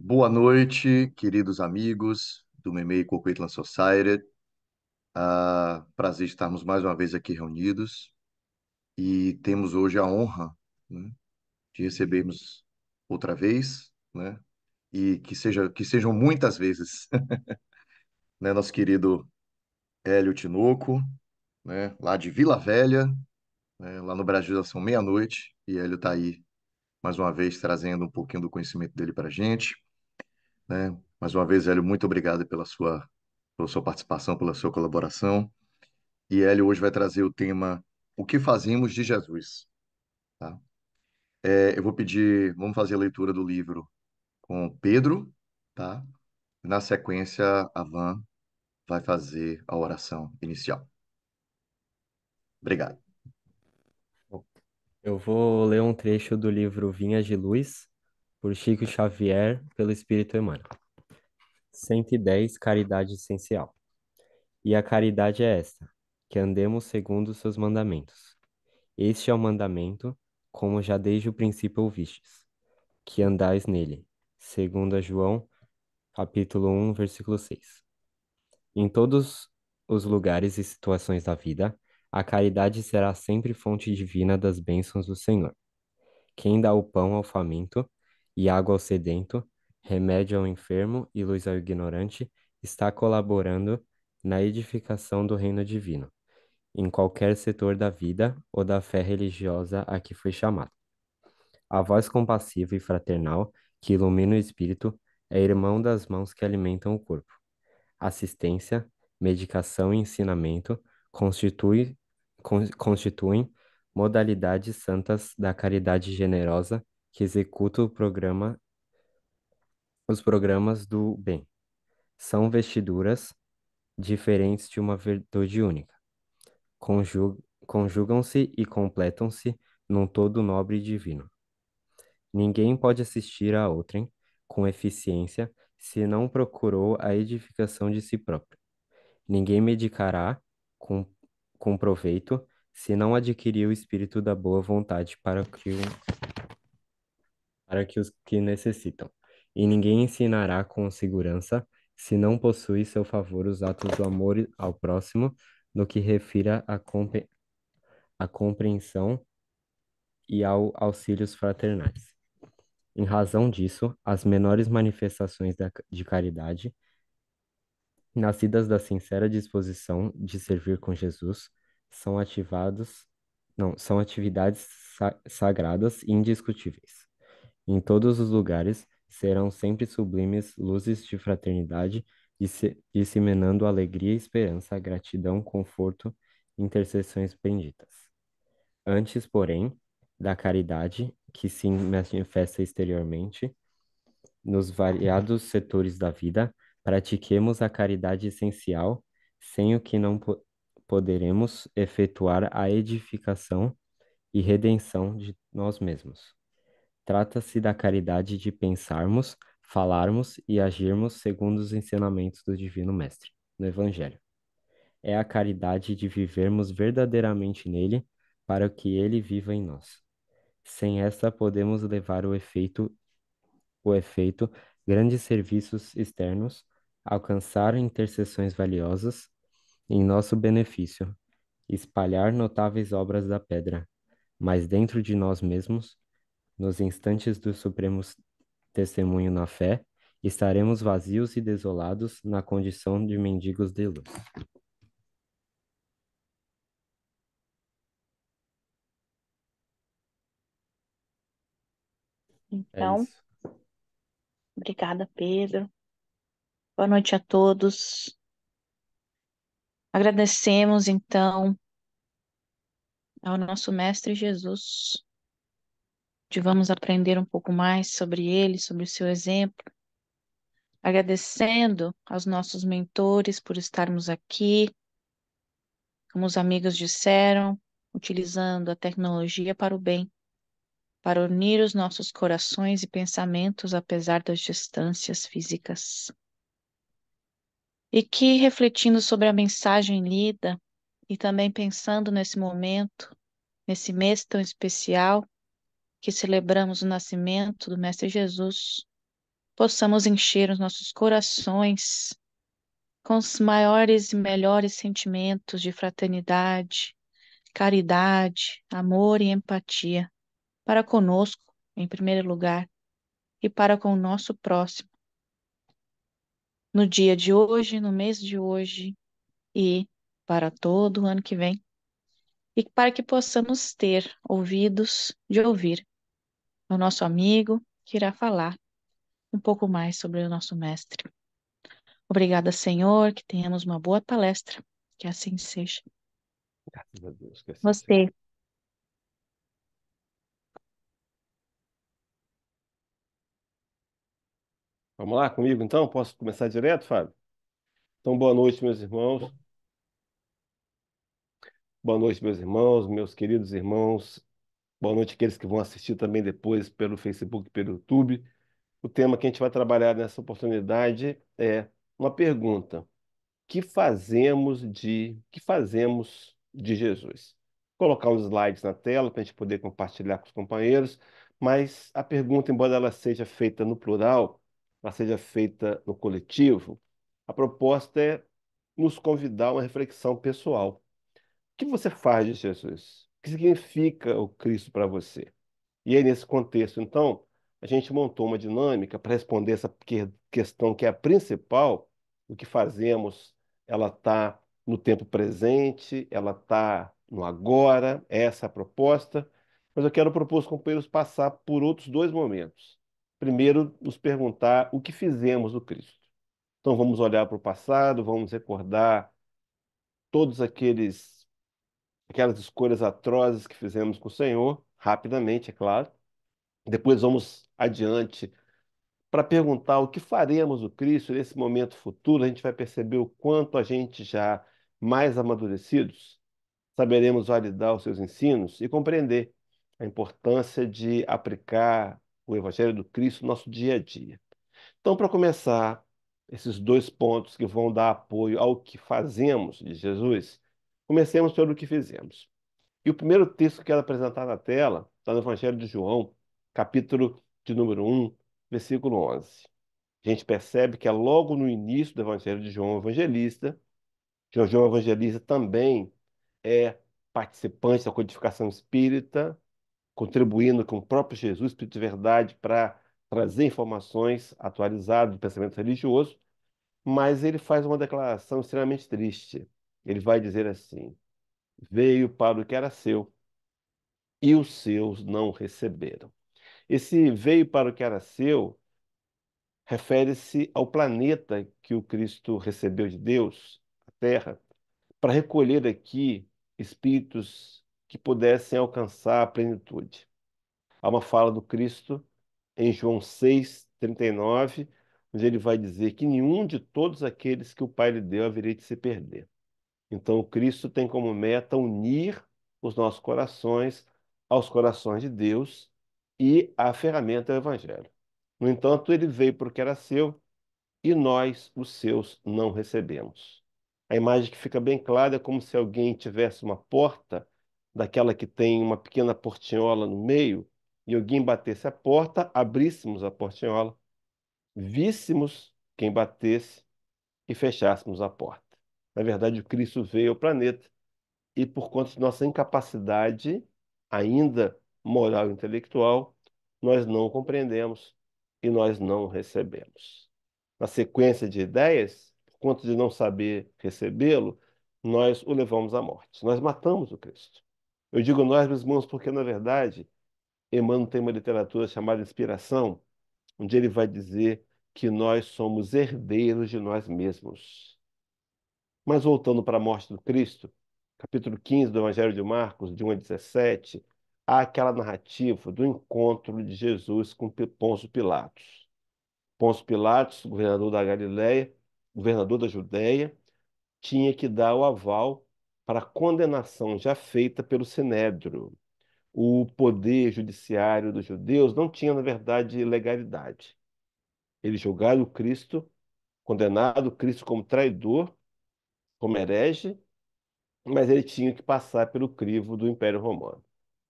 Boa noite, queridos amigos do Memei Coquitlam Society. Prazer estarmos mais uma vez aqui reunidos e temos hoje a honra, né, de recebermos outra vez, né, e que sejam muitas vezes, né, nosso querido Hélio Tinoco, né, lá de Vila Velha, né, lá no Brasil já são meia-noite e Hélio está aí mais uma vez trazendo um pouquinho do conhecimento dele para a gente, né. Mais uma vez, Hélio, muito obrigado pela sua participação, pela sua colaboração. E Hélio hoje vai trazer o tema O que fazemos de Jesus? Tá? Eu vou pedir, vamos fazer a leitura do livro com Pedro, tá? Na sequência, a Van vai fazer a oração inicial. Obrigado. Bom, eu vou ler um trecho do livro Vinhas de Luz, por Chico Xavier, pelo Espírito Emmanuel. 110. Caridade essencial. E a caridade é esta, que andemos segundo os seus mandamentos. Este é o mandamento, como já desde o princípio ouvistes, que andais nele. Segundo a João, capítulo 1, versículo 6. Em todos os lugares e situações da vida, a caridade será sempre fonte divina das bênçãos do Senhor. Quem dá o pão ao faminto e água ao sedento, remédio ao enfermo e luz ao ignorante, está colaborando na edificação do reino divino, em qualquer setor da vida ou da fé religiosa a que foi chamado. A voz compassiva e fraternal, que ilumina o espírito, é irmão das mãos que alimentam o corpo. Assistência, medicação e ensinamento constituem modalidades santas da caridade generosa que executa os programas do bem. São vestiduras diferentes de uma virtude única. Conjugam-se e completam-se num todo nobre e divino. Ninguém pode assistir a outrem com eficiência se não procurou a edificação de si próprio. Ninguém medicará com, com proveito se não adquirir o espírito da boa vontade para que os que necessitam. E ninguém ensinará com segurança se não possui seu favor os atos do amor ao próximo no que refira à compreensão e ao auxílios fraternais. Em razão disso, as menores manifestações de caridade, nascidas da sincera disposição de servir com Jesus, são ativados, não, são atividades sagradas e indiscutíveis. Em todos os lugares serão sempre sublimes luzes de fraternidade, disseminando alegria, esperança, gratidão, conforto, intercessões benditas. Antes, porém, da caridade, que se manifesta exteriormente, nos variados setores da vida, pratiquemos a caridade essencial, sem o que não poderemos efetuar a edificação e redenção de nós mesmos. Trata-se da caridade de pensarmos, falarmos e agirmos segundo os ensinamentos do Divino Mestre, no Evangelho. É a caridade de vivermos verdadeiramente nele, para que ele viva em nós. Sem esta, podemos levar o efeito, grandes serviços externos, alcançar intercessões valiosas em nosso benefício, espalhar notáveis obras da pedra, mas dentro de nós mesmos, nos instantes do supremo testemunho na fé, estaremos vazios e desolados na condição de mendigos de luz. É Então, isso. obrigada, Pedro. Boa noite a todos. Agradecemos, então, ao nosso Mestre Jesus, de vamos aprender um pouco mais sobre ele, sobre o seu exemplo. Agradecendo aos nossos mentores por estarmos aqui, como os amigos disseram, utilizando a tecnologia para o bem, para unir os nossos corações e pensamentos apesar das distâncias físicas. E que, refletindo sobre a mensagem lida e também pensando nesse momento, nesse mês tão especial que celebramos o nascimento do Mestre Jesus, possamos encher os nossos corações com os maiores e melhores sentimentos de fraternidade, caridade, amor e empatia para conosco, em primeiro lugar, e para com o nosso próximo, no dia de hoje, no mês de hoje e para todo o ano que vem, e para que possamos ter ouvidos de ouvir o nosso amigo que irá falar um pouco mais sobre o nosso mestre. Obrigada, Senhor, que tenhamos uma boa palestra, que assim seja. Graças a Deus, que assim seja. Você. Vamos lá comigo, então? Posso começar direto, Fábio? Então, boa noite, meus irmãos. Boa noite, meus irmãos, meus queridos irmãos. Boa noite àqueles que vão assistir também depois pelo Facebook e pelo YouTube. O tema que a gente vai trabalhar nessa oportunidade é uma pergunta: que fazemos de Jesus? Vou colocar uns slides na tela para a gente poder compartilhar com os companheiros, mas a pergunta, embora ela seja feita no plural, ela seja feita no coletivo, a proposta é nos convidar a uma reflexão pessoal. O que você faz de Jesus? O que significa o Cristo para você? E aí, nesse contexto, então, a gente montou uma dinâmica para responder essa questão que é a principal: o que fazemos, ela está no tempo presente, ela está no agora, essa é a proposta. Mas eu quero propor aos companheiros passar por outros dois momentos. Primeiro, nos perguntar o que fizemos do Cristo. Então, vamos olhar para o passado, vamos recordar todos aquelas escolhas atrozes que fizemos com o Senhor, rapidamente, é claro. Depois vamos adiante para perguntar o que faremos do Cristo nesse momento futuro. A gente vai perceber o quanto a gente já mais amadurecidos saberemos validar os seus ensinos e compreender a importância de aplicar o Evangelho do Cristo no nosso dia a dia. Então, para começar, esses dois pontos que vão dar apoio ao que fazemos de Jesus, comecemos pelo que fizemos. E o primeiro texto que eu quero apresentar na tela está no Evangelho de João, capítulo de número 1, versículo 11. A gente percebe que é logo no início do Evangelho de João Evangelista. João Evangelista também é participante da codificação espírita, contribuindo com o próprio Jesus, Espírito de Verdade, para trazer informações atualizadas do pensamento religioso, mas ele faz uma declaração extremamente triste. Ele vai dizer assim: veio para o que era seu, e os seus não receberam. Esse veio para o que era seu refere-se ao planeta que o Cristo recebeu de Deus, a Terra, para recolher aqui espíritos que pudessem alcançar a plenitude. Há uma fala do Cristo em João 6:39, onde ele vai dizer que nenhum de todos aqueles que o Pai lhe deu haveria de se perder. Então, o Cristo tem como meta unir os nossos corações aos corações de Deus, e a ferramenta é o Evangelho. No entanto, ele veio porque era seu e nós, os seus, não recebemos. A imagem que fica bem clara é como se alguém tivesse uma porta, daquela que tem uma pequena portinhola no meio, e alguém batesse a porta, abríssemos a portinhola, víssemos quem batesse e fechássemos a porta. Na verdade, o Cristo veio ao planeta e, por conta de nossa incapacidade, ainda moral e intelectual, nós não o compreendemos e nós não o recebemos. Na sequência de ideias, por conta de não saber recebê-lo, nós o levamos à morte. Nós matamos o Cristo. Eu digo nós, meus irmãos, porque, na verdade, Emmanuel tem uma literatura chamada Inspiração, onde ele vai dizer que nós somos herdeiros de nós mesmos. Mas voltando para a morte do Cristo, capítulo 15 do Evangelho de Marcos, de 1 a 17, há aquela narrativa do encontro de Jesus com Pôncio Pilatos. Pôncio Pilatos, governador da Galileia, governador da Judéia, tinha que dar o aval para a condenação já feita pelo Sinédrio. O poder judiciário dos judeus não tinha, na verdade, legalidade. Eles julgaram o Cristo, condenado o Cristo como traidor, como herege, mas ele tinha que passar pelo crivo do Império Romano.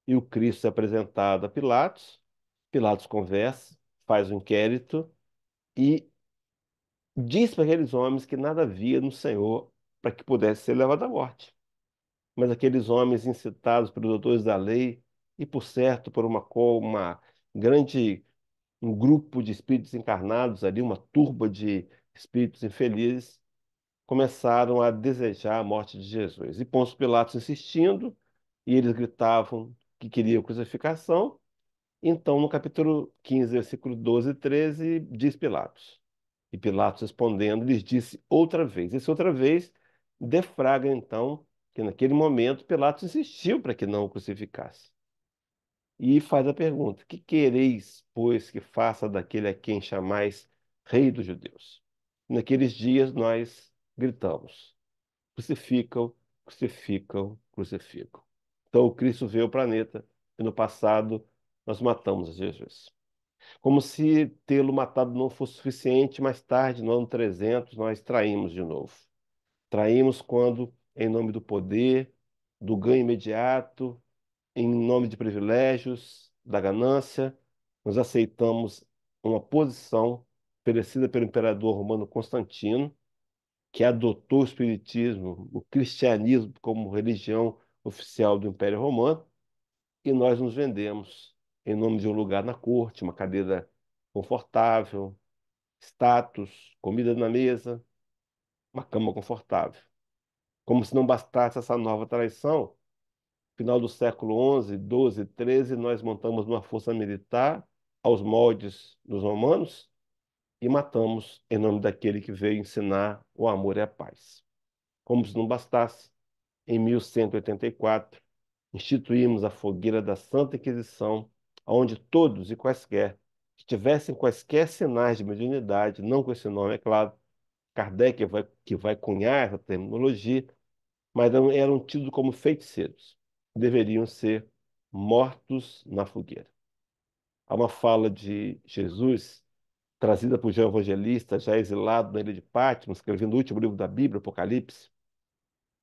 E o Cristo é apresentado a Pilatos, Pilatos conversa, faz um inquérito e disse para aqueles homens que nada havia no Senhor para que pudesse ser levado à morte. Mas aqueles homens incitados pelos doutores da lei e, por certo, por uma grande um grupo de espíritos encarnados ali, uma turba de espíritos infelizes, começaram a desejar a morte de Jesus. E Pôncio Pilatos insistindo, e eles gritavam que queriam crucificação. Então, no capítulo 15, versículo 12 e 13, diz Pilatos. E Pilatos respondendo, lhes disse outra vez. Esse outra vez defraga, então, que naquele momento Pilatos insistiu para que não o crucificasse. E faz a pergunta: que quereis, pois, que faça daquele a quem chamais Rei dos Judeus? Naqueles dias nós gritamos: crucificam, crucificam, crucificam. Então o Cristo veio ao planeta e no passado nós matamos Jesus. Como se tê-lo matado não fosse suficiente, mais tarde, no ano 300, nós traímos de novo. Traímos quando, em nome do poder, do ganho imediato, em nome de privilégios, da ganância, nós aceitamos uma posição oferecida pelo imperador romano Constantino, que adotou o espiritismo, o cristianismo como religião oficial do Império Romano, e nós nos vendemos em nome de um lugar na corte, uma cadeira confortável, status, comida na mesa, uma cama confortável. Como se não bastasse essa nova traição, final do século XI, XII, XIII, nós montamos uma força militar aos moldes dos romanos e matamos em nome daquele que veio ensinar o amor e a paz. Como se não bastasse, em 1184, instituímos a fogueira da Santa Inquisição, onde todos e quaisquer que tivessem quaisquer sinais de mediunidade, não com esse nome, é claro, Kardec que vai cunhar essa terminologia, mas eram tidos como feiticeiros. Deveriam ser mortos na fogueira. Há uma fala de Jesus, trazida por João Evangelista, já exilado na ilha de Patmos, escrevendo o último livro da Bíblia, Apocalipse,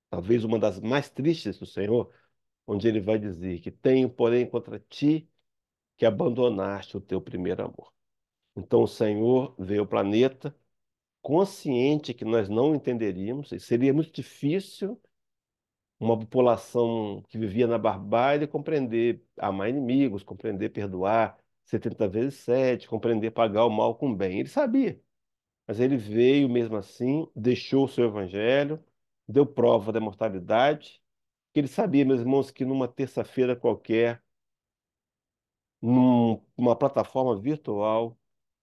talvez uma das mais tristes do Senhor, onde ele vai dizer que tenho, porém, contra ti que abandonaste o teu primeiro amor. Então o Senhor veio ao planeta consciente que nós não entenderíamos, e seria muito difícil uma população que vivia na barbárie compreender amar inimigos, compreender perdoar 70 vezes 7, compreender pagar o mal com o bem. Ele sabia, mas ele veio mesmo assim, deixou o seu evangelho, deu prova da mortalidade, que ele sabia, meus irmãos, que numa terça-feira qualquer, numa plataforma virtual,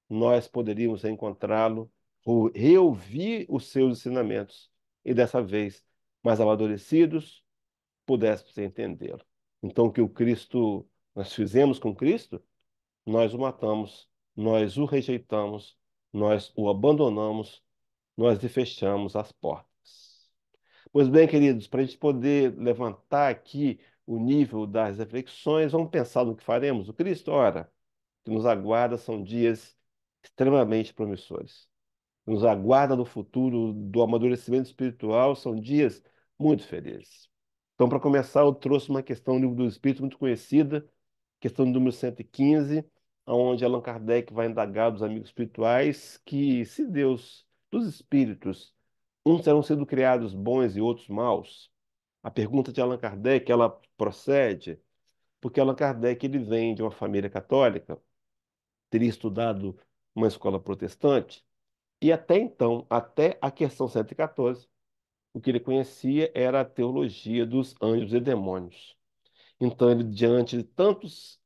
nós poderíamos encontrá-lo, ou reouvir os seus ensinamentos, e dessa vez mais amadurecidos, pudéssemos entendê-lo. Então, o que o Cristo, nós fizemos com Cristo, nós o matamos, nós o rejeitamos, nós o abandonamos, nós lhe fechamos as portas. Pois bem, queridos, para a gente poder levantar aqui o nível das reflexões, vamos pensar no que faremos. O Cristo, ora, que nos aguarda são dias extremamente promissores. Nos aguarda no futuro do amadurecimento espiritual são dias muito felizes. Então, para começar, eu trouxe uma questão do Livro do Espírito muito conhecida, questão número 115, onde Allan Kardec vai indagar dos amigos espirituais que, se Deus, dos espíritos, uns terão sido criados bons e outros maus. A pergunta de Allan Kardec, ela procede porque Allan Kardec ele vem de uma família católica, teria estudado uma escola protestante, e até então, até a questão 114, o que ele conhecia era a teologia dos anjos e demônios. Então, ele, diante de tantas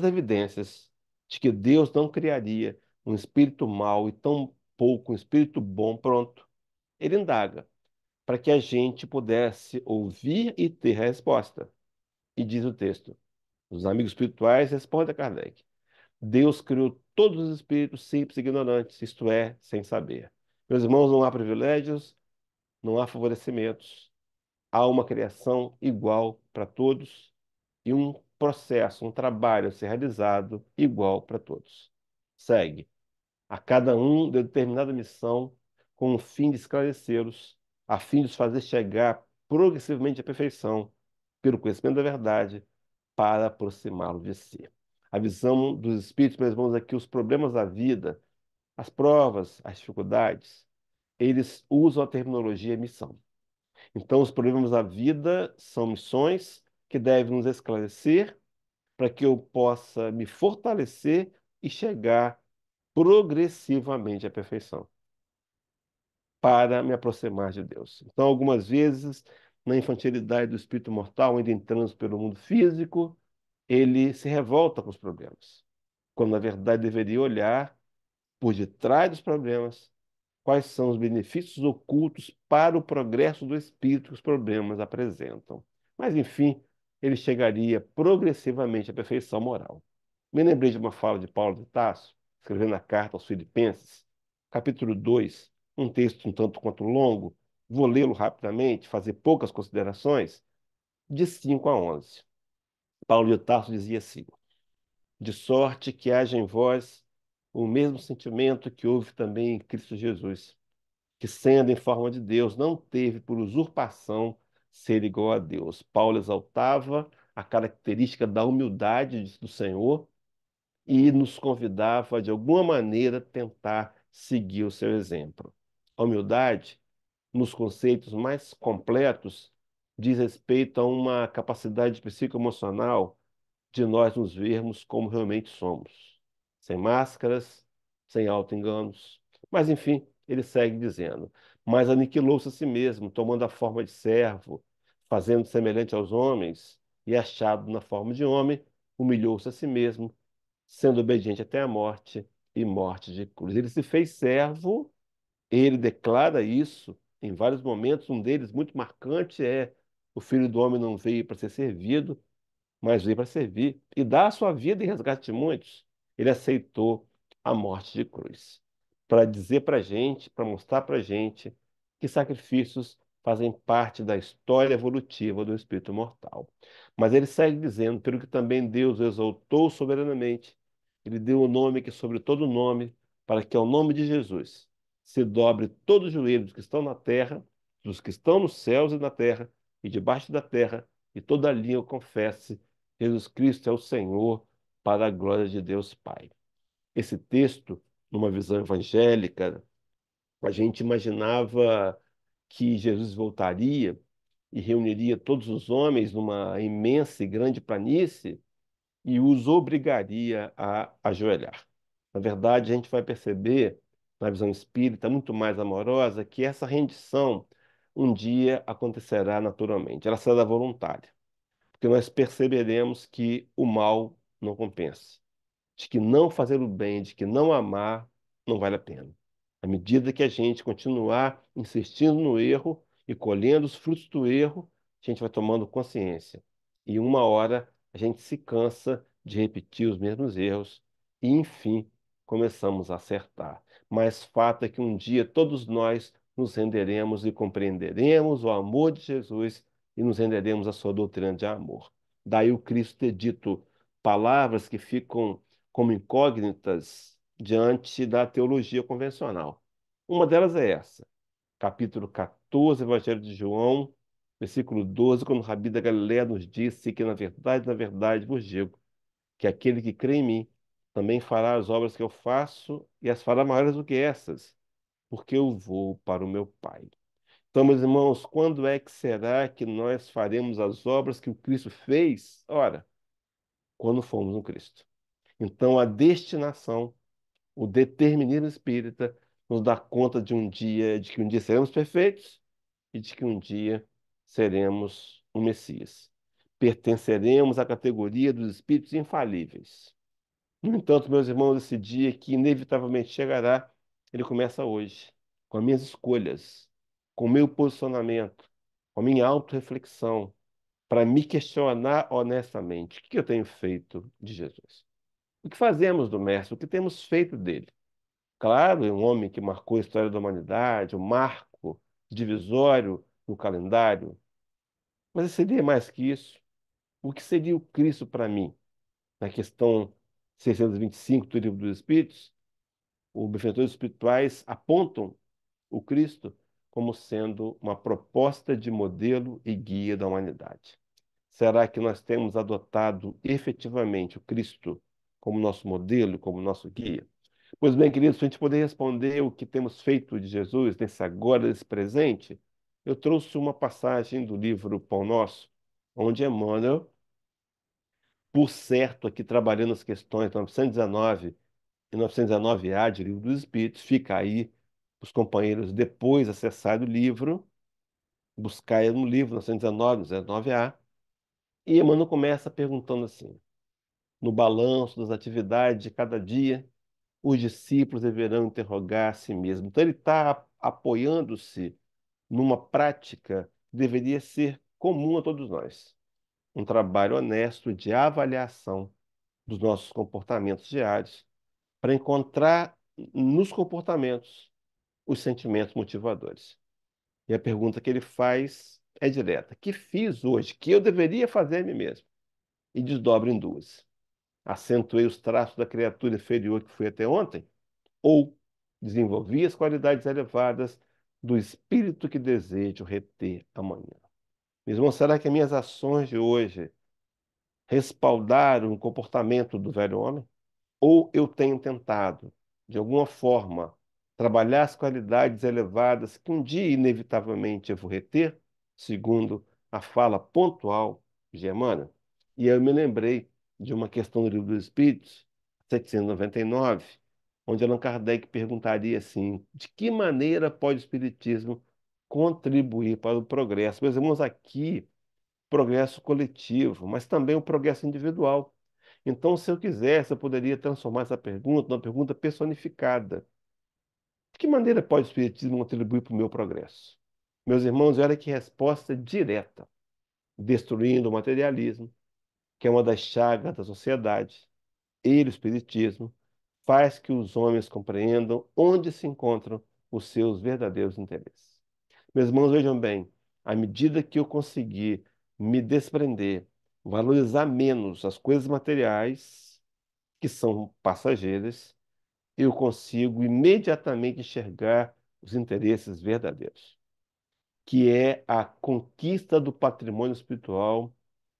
evidências de que Deus não criaria um espírito mau e tão pouco um espírito bom, pronto, ele indaga para que a gente pudesse ouvir e ter a resposta. E diz o texto: os amigos espirituais respondem a Kardec. Deus criou todos os espíritos simples e ignorantes, isto é, sem saber. Meus irmãos, não há privilégios, não há favorecimentos. Há uma criação igual para todos e um processo, um trabalho a ser realizado igual para todos. Segue. A cada um de determinada missão com o fim de esclarecê-los, a fim de os fazer chegar progressivamente à perfeição, pelo conhecimento da verdade, para aproximá-lo de si. A visão dos espíritos, meus irmãos, é que os problemas da vida as provas, as dificuldades, eles usam a terminologia missão. Então, os problemas da vida são missões que devem nos esclarecer para que eu possa me fortalecer e chegar progressivamente à perfeição, para me aproximar de Deus. Então, algumas vezes, na infantilidade do espírito mortal, ainda em trânsito pelo mundo físico, ele se revolta com os problemas, quando na verdade deveria olhar por detrás dos problemas quais são os benefícios ocultos para o progresso do espírito que os problemas apresentam. Mas, enfim, ele chegaria progressivamente à perfeição moral. Me lembrei de uma fala de Paulo de Tarso, escrevendo a carta aos Filipenses, capítulo 2, um texto um tanto quanto longo, vou lê-lo rapidamente, fazer poucas considerações, de 5 a 11. Paulo de Tarso dizia assim: de sorte que haja em vós o mesmo sentimento que houve também em Cristo Jesus, que, sendo em forma de Deus, não teve por usurpação ser igual a Deus. Paulo exaltava a característica da humildade do Senhor e nos convidava, de alguma maneira, a tentar seguir o seu exemplo. A humildade, nos conceitos mais completos, diz respeito a uma capacidade psicoemocional de nós nos vermos como realmente somos, sem máscaras, sem auto-enganos. Mas, enfim, ele segue dizendo: mas aniquilou-se a si mesmo, tomando a forma de servo, fazendo semelhante aos homens, e achado na forma de homem, humilhou-se a si mesmo, sendo obediente até a morte e morte de cruz. Ele se fez servo, ele declara isso em vários momentos, um deles muito marcante é: o Filho do Homem não veio para ser servido, mas veio para servir e dar a sua vida em resgate de muitos. Ele aceitou a morte de cruz para dizer para a gente, para mostrar para a gente que sacrifícios fazem parte da história evolutiva do espírito mortal. Mas ele segue dizendo: pelo que também Deus o exaltou soberanamente, ele deu o nome que é sobre todo nome, para que ao nome de Jesus se dobre todo o joelho dos que estão na terra, dos que estão nos céus e na terra e debaixo da terra, e toda língua confesse: Jesus Cristo é o Senhor, para a glória de Deus Pai. Esse texto, numa visão evangélica, a gente imaginava que Jesus voltaria e reuniria todos os homens numa imensa e grande planície e os obrigaria a ajoelhar. Na verdade, a gente vai perceber, na visão espírita muito mais amorosa, que essa rendição um dia acontecerá naturalmente. Ela será voluntária, porque nós perceberemos que o mal não compensa, de que não fazer o bem, de que não amar, não vale a pena. À medida que a gente continuar insistindo no erro e colhendo os frutos do erro, a gente vai tomando consciência. E uma hora a gente se cansa de repetir os mesmos erros e, enfim, começamos a acertar. Mas fato é que um dia todos nós nos renderemos e compreenderemos o amor de Jesus e nos renderemos à sua doutrina de amor. Daí o Cristo ter dito palavras que ficam como incógnitas diante da teologia convencional. Uma delas é essa, capítulo 14, Evangelho de João, versículo 12, quando o Rabi da Galileia nos disse que, na verdade, vos digo, que aquele que crê em mim também fará as obras que eu faço e as fará maiores do que essas, porque eu vou para o meu Pai. Então, meus irmãos, quando é que será que nós faremos as obras que o Cristo fez? Ora, quando formos no Cristo. Então, a destinação, o determinismo espírita nos dá conta de que um dia seremos perfeitos e de que um dia seremos o Messias. Pertenceremos à categoria dos espíritos infalíveis. No entanto, meus irmãos, esse dia que inevitavelmente chegará, ele começa hoje, com as minhas escolhas, com o meu posicionamento, com a minha autorreflexão, para me questionar honestamente: o que eu tenho feito de Jesus? O que fazemos do Mestre? O que temos feito dele? Claro, é um homem que marcou a história da humanidade, um marco divisório no calendário, mas seria mais que isso. O que seria o Cristo para mim? Na questão 625 do Livro dos Espíritos, os benfeitores espirituais apontam o Cristo como sendo uma proposta de modelo e guia da humanidade. Será que nós temos adotado efetivamente o Cristo como nosso modelo, como nosso guia? Pois bem, queridos, para a gente poder responder o que temos feito de Jesus nesse agora, nesse presente, eu trouxe uma passagem do livro Pão Nosso, onde Emmanuel, por certo, aqui trabalhando as questões 919 e 919A de Livro dos Espíritos, fica aí os companheiros depois acessar o livro, buscar no livro 919, 919A, e Emmanuel começa perguntando assim: no balanço das atividades de cada dia, os discípulos deverão interrogar a si mesmos. Então, ele está apoiando-se numa prática que deveria ser comum a todos nós. Um trabalho honesto de avaliação dos nossos comportamentos diários, para encontrar nos comportamentos os sentimentos motivadores. E a pergunta que ele faz é direta: que fiz hoje que eu deveria fazer a mim mesmo? E desdobra em duas: acentuei os traços da criatura inferior que fui até ontem? Ou desenvolvi as qualidades elevadas do espírito que desejo reter amanhã? Meus irmãos, será que as minhas ações de hoje respaldaram o comportamento do velho homem? Ou eu tenho tentado, de alguma forma, trabalhar as qualidades elevadas que um dia, inevitavelmente, eu vou reter, segundo a fala pontual de Emmanuel? E eu me lembrei de uma questão do Livro dos Espíritos, 799, onde Allan Kardec perguntaria assim: de que maneira pode o Espiritismo contribuir para o progresso? Meus irmãos, aqui progresso coletivo, mas também o progresso individual. Então, se eu quisesse, eu poderia transformar essa pergunta numa pergunta personificada. De que maneira pode o Espiritismo contribuir para o meu progresso? Meus irmãos, olha que resposta direta: destruindo o materialismo, que é uma das chagas da sociedade. Ele, o Espiritismo, faz que os homens compreendam onde se encontram os seus verdadeiros interesses. Meus irmãos, vejam bem, à medida que eu conseguir me desprender, valorizar menos as coisas materiais, que são passageiras, eu consigo imediatamente enxergar os interesses verdadeiros, que é a conquista do patrimônio espiritual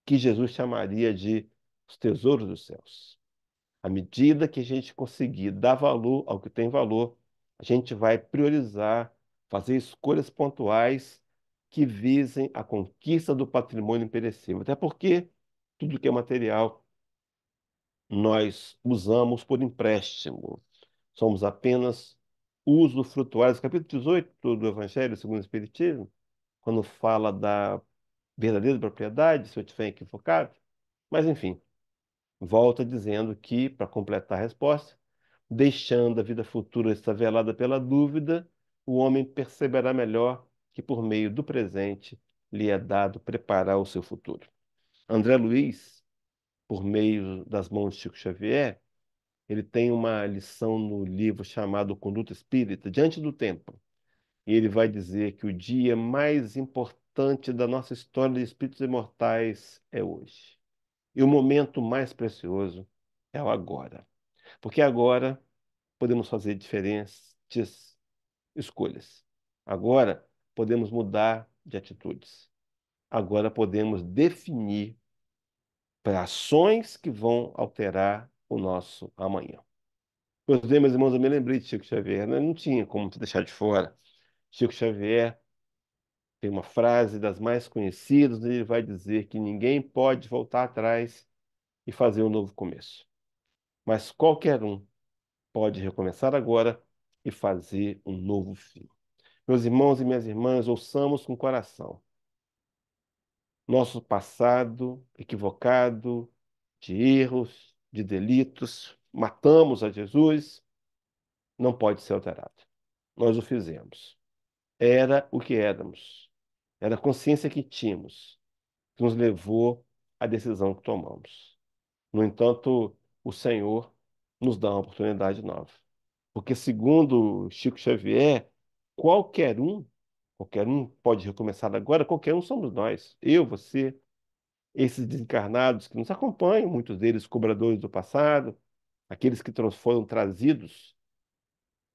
que Jesus chamaria de os tesouros dos céus. À medida que a gente conseguir dar valor ao que tem valor, a gente vai priorizar, fazer escolhas pontuais que visem a conquista do patrimônio imperecível. Até porque tudo que é material nós usamos por empréstimo. Somos apenas usufrutuários. Capítulo 18 do Evangelho segundo o Espiritismo, quando fala da verdadeira propriedade, se eu estiver equivocado. Mas, enfim, volta dizendo que, para completar a resposta, deixando a vida futura estar velada pela dúvida, o homem perceberá melhor que, por meio do presente, lhe é dado preparar o seu futuro. André Luiz, por meio das mãos de Chico Xavier, ele tem uma lição no livro chamado Conduta Espírita, Diante do Tempo. E ele vai dizer que o dia mais importante da nossa história de espíritos imortais é hoje. E o momento mais precioso é o agora. Porque agora podemos fazer diferentes escolhas. Agora podemos mudar de atitudes. Agora podemos definir para ações que vão alterar o nosso amanhã. Pois bem, meus irmãos, eu me lembrei de Chico Xavier, né? Não tinha como te deixar de fora. Chico Xavier tem uma frase das mais conhecidas, onde ele vai dizer que ninguém pode voltar atrás e fazer um novo começo. Mas qualquer um pode recomeçar agora e fazer um novo fim. Meus irmãos e minhas irmãs, ouçamos com coração. Nosso passado equivocado, de erros, de delitos, matamos a Jesus, não pode ser alterado. Nós o fizemos. Era o que éramos. Era a consciência que tínhamos, que nos levou à decisão que tomamos. No entanto, o Senhor nos dá uma oportunidade nova. Porque, segundo Chico Xavier, qualquer um pode recomeçar agora, qualquer um somos nós. Eu, você, esses desencarnados que nos acompanham, muitos deles cobradores do passado, aqueles que foram trazidos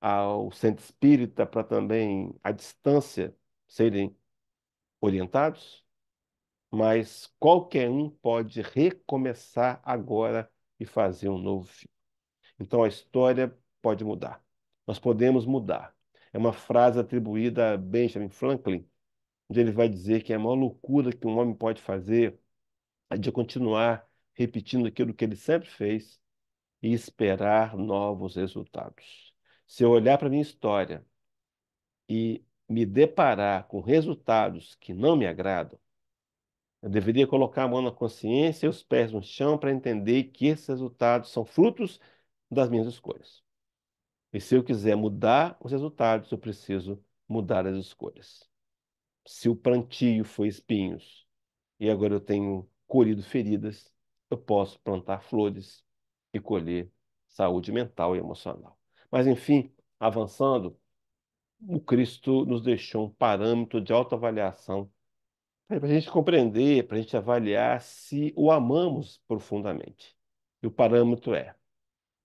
ao centro espírita para também, à distância, serem orientados, mas qualquer um pode recomeçar agora e fazer um novo filme. Então a história pode mudar. Nós podemos mudar. É uma frase atribuída a Benjamin Franklin, onde ele vai dizer que a maior loucura que um homem pode fazer é de continuar repetindo aquilo que ele sempre fez e esperar novos resultados. Se eu olhar para a minha história e me deparar com resultados que não me agradam, eu deveria colocar a mão na consciência e os pés no chão para entender que esses resultados são frutos das minhas escolhas. E se eu quiser mudar os resultados, eu preciso mudar as escolhas. Se o plantio foi espinhos e agora eu tenho colhido feridas, eu posso plantar flores e colher saúde mental e emocional. Mas, enfim, avançando, o Cristo nos deixou um parâmetro de autoavaliação para a gente compreender, para a gente avaliar se o amamos profundamente. E o parâmetro é: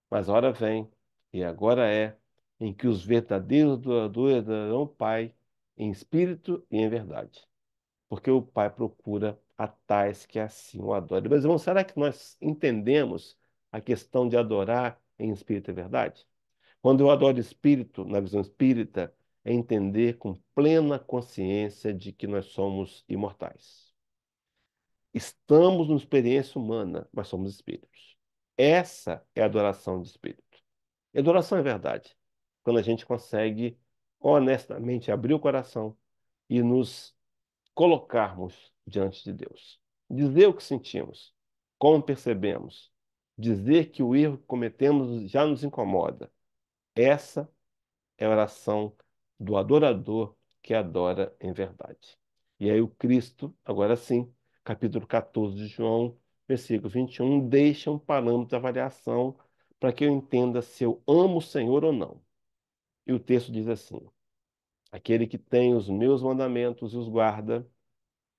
mas a hora vem, e agora é, em que os verdadeiros adoradores adorarão o Pai em espírito e em verdade. Porque o Pai procura a tais que assim o adorem. Mas, irmãos, será que nós entendemos a questão de adorar em espírito e verdade? Quando eu adoro espírito, na visão espírita, é entender com plena consciência de que nós somos imortais. Estamos numa experiência humana, mas somos espíritos. Essa é a adoração de espírito. E adoração é verdade. Quando a gente consegue honestamente abrir o coração e nos colocarmos diante de Deus. Dizer o que sentimos, como percebemos, dizer que o erro que cometemos já nos incomoda. Essa é a oração do adorador que adora em verdade. E aí o Cristo, agora sim, capítulo 14 de João, versículo 21, deixa um parâmetro de avaliação para que eu entenda se eu amo o Senhor ou não. E o texto diz assim: aquele que tem os meus mandamentos e os guarda,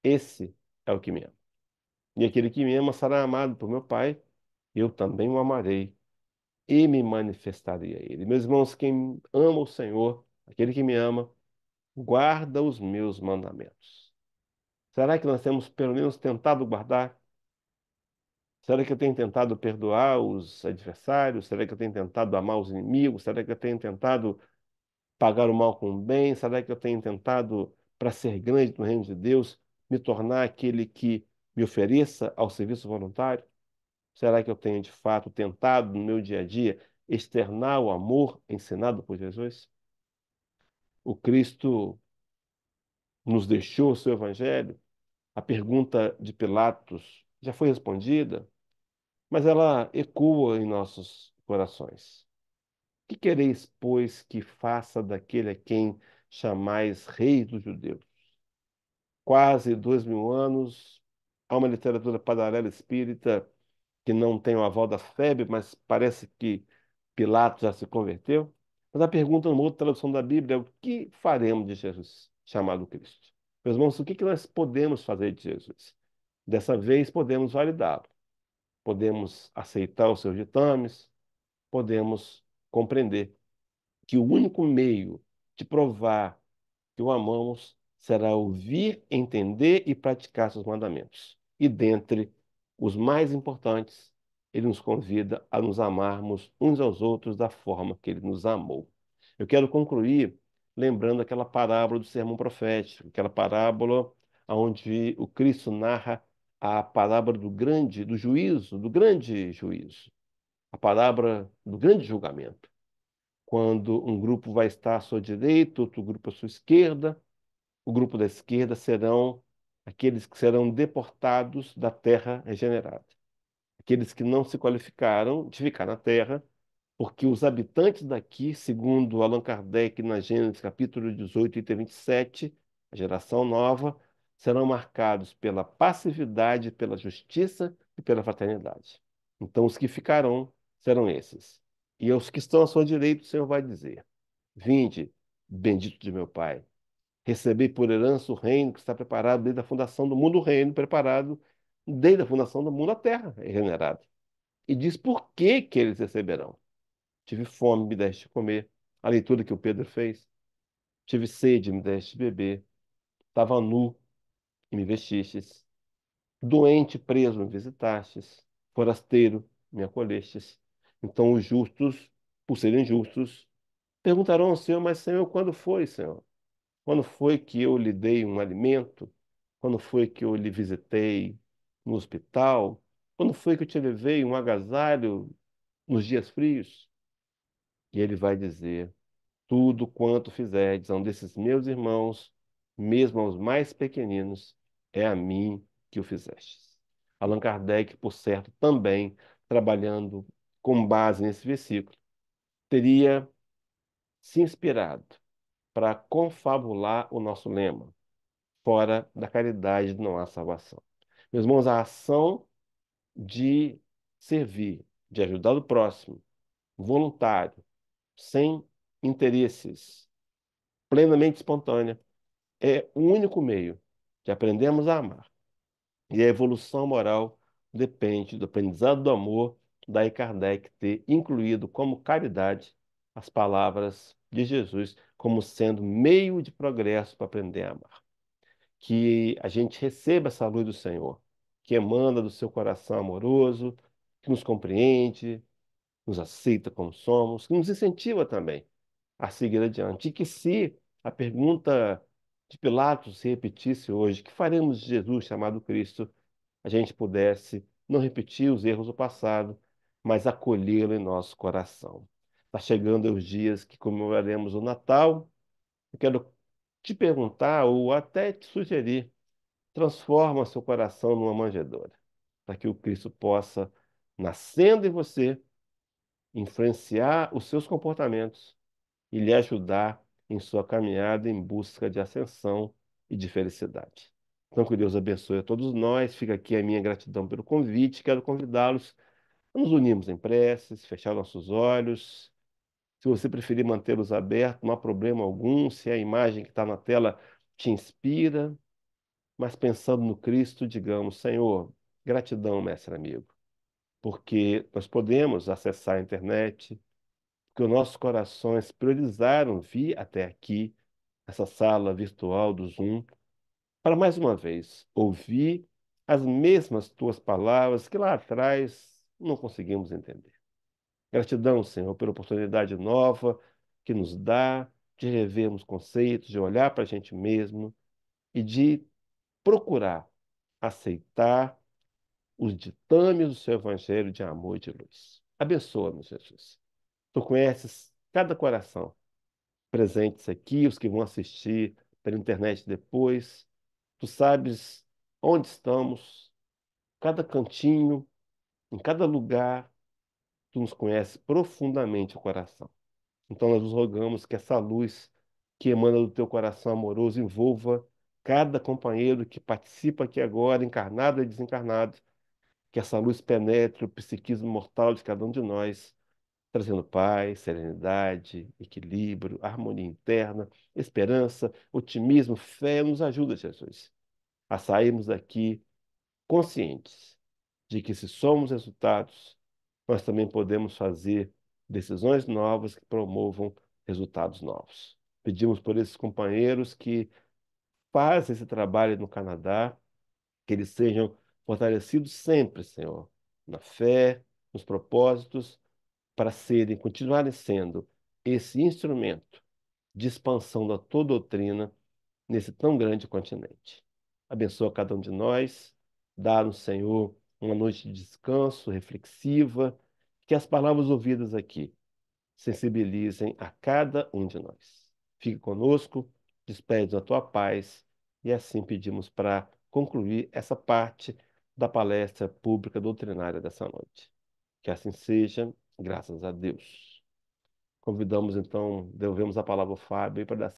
esse é o que me ama. E aquele que me ama será amado por meu Pai, eu também o amarei e me manifestarei a ele. Meus irmãos, quem ama o Senhor, aquele que me ama, guarda os meus mandamentos. Será que nós temos pelo menos tentado guardar? Será que eu tenho tentado perdoar os adversários? Será que eu tenho tentado amar os inimigos? Será que eu tenho tentado pagar o mal com o bem? Será que eu tenho tentado, para ser grande no reino de Deus, me tornar aquele que me ofereça ao serviço voluntário? Será que eu tenho de fato tentado no meu dia a dia externar o amor ensinado por Jesus? O Cristo nos deixou o seu evangelho. A pergunta de Pilatos já foi respondida, mas ela ecoa em nossos corações. Que quereis, pois, que faça daquele a quem chamais rei dos judeus? Quase 2000 anos, há uma literatura paralela espírita que não tem o aval da FEB, mas parece que Pilatos já se converteu. Mas a pergunta numa outra tradução da Bíblia é: o que faremos de Jesus, chamado Cristo? Meus irmãos, o que nós podemos fazer de Jesus? Dessa vez podemos validá-lo, podemos aceitar os seus ditames, podemos compreender que o único meio de provar que o amamos será ouvir, entender e praticar seus mandamentos. E dentre os mais importantes, ele nos convida a nos amarmos uns aos outros da forma que ele nos amou. Eu quero concluir lembrando aquela parábola do sermão profético, aquela parábola onde o Cristo narra a parábola do grande juízo, a parábola do grande julgamento, quando um grupo vai estar à sua direita, outro grupo à sua esquerda. O grupo da esquerda serão aqueles que serão deportados da terra regenerada. Aqueles que não se qualificaram de ficar na terra, porque os habitantes daqui, segundo Allan Kardec na Gênesis capítulo 18, item 27, a geração nova, serão marcados pela passividade, pela justiça e pela fraternidade. Então, os que ficarão serão esses. E aos que estão à sua direita, o Senhor vai dizer: vinde, bendito de meu Pai, receber por herança o reino que está preparado desde a fundação do mundo, o reino preparado desde a fundação do mundo, a terra é regenerada. E diz por que que eles receberão. Tive fome, me deste de comer. A leitura que o Pedro fez. Tive sede, me deste de beber. Estava nu e me vestistes. Doente, preso, me visitastes. Forasteiro, me acolhestes. Então os justos por serem justos, perguntarão ao Senhor: mas, Senhor, quando foi, Senhor? Quando foi que eu lhe dei um alimento? Quando foi que eu lhe visitei no hospital? Quando foi que eu te levei um agasalho nos dias frios? E ele vai dizer: tudo quanto fizerdes a um desses meus irmãos, mesmo aos mais pequeninos, é a mim que o fizestes. Allan Kardec, por certo, também trabalhando com base nesse versículo, teria se inspirado para confabular o nosso lema: fora da caridade não há salvação. Meus irmãos, a ação de servir, de ajudar o próximo, voluntário, sem interesses, plenamente espontânea, é o único meio de aprendermos a amar. E a evolução moral depende do aprendizado do amor, daí Kardec ter incluído como caridade as palavras de Jesus como sendo meio de progresso para aprender a amar. Que a gente receba essa luz do Senhor, que emana do seu coração amoroso, que nos compreende, nos aceita como somos, que nos incentiva também a seguir adiante. E que se a pergunta de Pilatos se repetisse hoje: que faremos de Jesus chamado Cristo? A gente pudesse não repetir os erros do passado, mas acolhê-lo em nosso coração. Está chegando os dias que comemoraremos o Natal. Eu quero te perguntar ou até te sugerir: transforma seu coração numa manjedoura, para que o Cristo possa, nascendo em você, influenciar os seus comportamentos e lhe ajudar em sua caminhada em busca de ascensão e de felicidade. Então, que Deus abençoe a todos nós. Fica aqui a minha gratidão pelo convite. Quero convidá-los a nos unirmos em preces, fechar nossos olhos. Se você preferir mantê-los abertos, não há problema algum. Se a imagem que está na tela te inspira, mas pensando no Cristo, digamos: Senhor, gratidão, mestre amigo, porque nós podemos acessar a internet, porque os nossos corações priorizaram vir até aqui, essa sala virtual do Zoom, para mais uma vez ouvir as mesmas tuas palavras que lá atrás não conseguimos entender. Gratidão, Senhor, pela oportunidade nova que nos dá de revermos conceitos, de olhar para a gente mesmo e de procurar aceitar os ditames do seu evangelho de amor e de luz. Abençoa-nos, Jesus. Tu conheces cada coração presentes aqui, os que vão assistir pela internet depois. Tu sabes onde estamos, cada cantinho, em cada lugar. Tu nos conheces profundamente o coração. Então nós nos rogamos que essa luz que emana do teu coração amoroso envolva cada companheiro que participa aqui agora, encarnado e desencarnado, que essa luz penetre o psiquismo mortal de cada um de nós, trazendo paz, serenidade, equilíbrio, harmonia interna, esperança, otimismo, fé. Nos ajuda, Jesus, a sairmos daqui conscientes de que, se somos resultados, nós também podemos fazer decisões novas que promovam resultados novos. Pedimos por esses companheiros que fazem esse trabalho no Canadá, que eles sejam fortalecidos sempre, Senhor, na fé, nos propósitos, para serem, continuarem sendo esse instrumento de expansão da tua doutrina nesse tão grande continente. Abençoa cada um de nós, dá-nos, Senhor, uma noite de descanso reflexiva, que as palavras ouvidas aqui sensibilizem a cada um de nós. Fique conosco, despede a tua paz, e assim pedimos para concluir essa parte da palestra pública doutrinária dessa noite. Que assim seja, graças a Deus. Convidamos então, devolvemos a palavra ao Fábio para dar